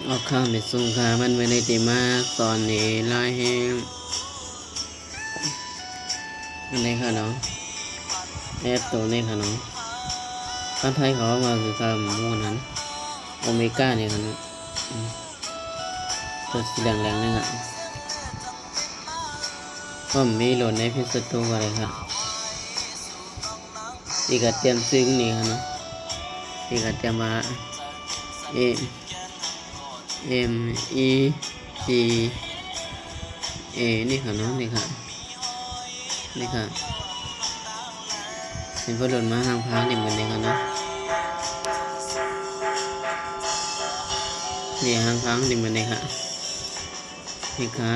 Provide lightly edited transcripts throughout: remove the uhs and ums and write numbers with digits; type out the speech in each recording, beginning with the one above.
ออกข้าวไปส่งค่ะมันไม่ได้ติมาตอนนี้ลายแห้งอันนี้ค่ะเนาะแอปตัวนี้ค่ะเนาะภาษาไทยเขามาคือคำม้วนนั้นโอเมก้าเนี่ยค่ะเนาะตัวสีแดงๆนี่ค่ะก็มีโหลดในพิสตูอะไรค่ะอีกเตรียมซึ้งนี่ค่ะเนาะอีกเตรียมมาเอE G A นี่ค่ะเนาะนี่ค่ะนี่ค่ะเป็นพัดลมมาทางพานี่เหมือนนี่ค่ะเนาะนี่ทางพังนี่เหมือนนี่ค่ะนี่ค่ะ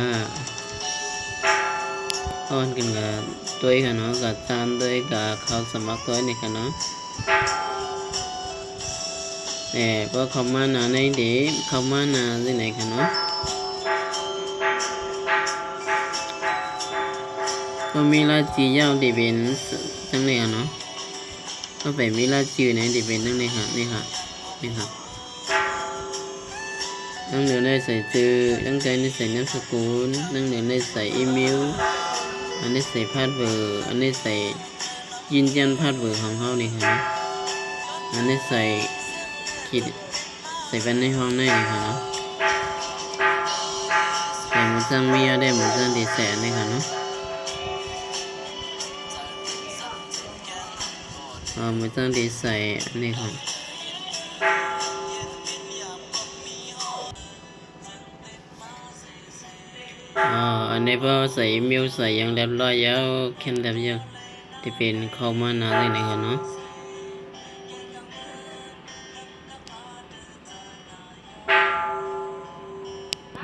อ้อนกันกับตัวค่ะเนาะกับตามด้วยกับเขาสมัครตัวนี่ค่ะเนาะเพราะเขามาหนาในเด็กเขามาหนาที่ไหนค่ะเนาะก็มีลาจียาวดีเป็นตั้งเนี่ยเนาะก็ไปมีลาจีอยู่ในดีเป็นตั้งเนี่ยค่ะนี่ค่ะนี่ค่ะตั้งเดี๋ยวได้ใส่ชื่อตั้งใจได้ใส่นามสกุลตั้งเดี๋ยวได้ใส่อีเมลอันนี้ใส่พาสเวิร์ดอันนี้ใส่ยืนยันพาสเวิร์ดของเขานี่ค่ะอันนี้ใส่ขีดใส่เป็นในห้องได้เลยค่ะเนาะใส่มือจังมีได้มือจังดีแสนเลยค่ะเนาะมือจังดีใส่อันนี้ค่ะอันนี้พอใส่อีเมลใส่ยังเรียบร้อยแล้วแค่แบบยังที่เป็นเข้ามาหน้าเลยนะคะเนาะ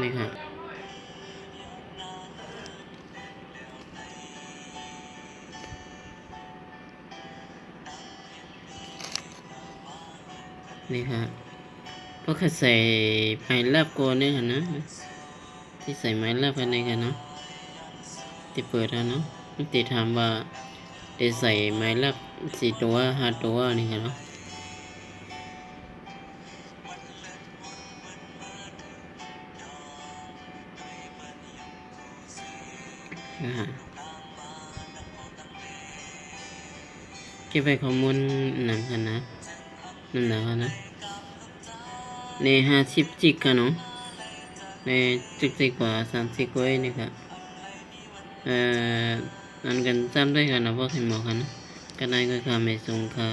นี่ค่ะนี่ค่ะเพราะแค่ใส่ไม้ลาบโกนี่ค่ะนะที่ใส่ไม้ลาบภายในกันเนาะที่เปิดแล้วเนาะที่ถามว่าได้ใส่ไม้ลาบ4 ตัว5 ตัวนี่ค่ะเนาะเก็บไปข้อมูลหนังกันนะนั่นแหละค่ะนะใน50 จิกค่ะเนาะในจิกกว่า30 กว่านี่ค่ะอันกันจำได้ค่ะนะพวกเห็นหมอค่ะนะก็ได้ก็ค่ะไม่ส่งค่ะ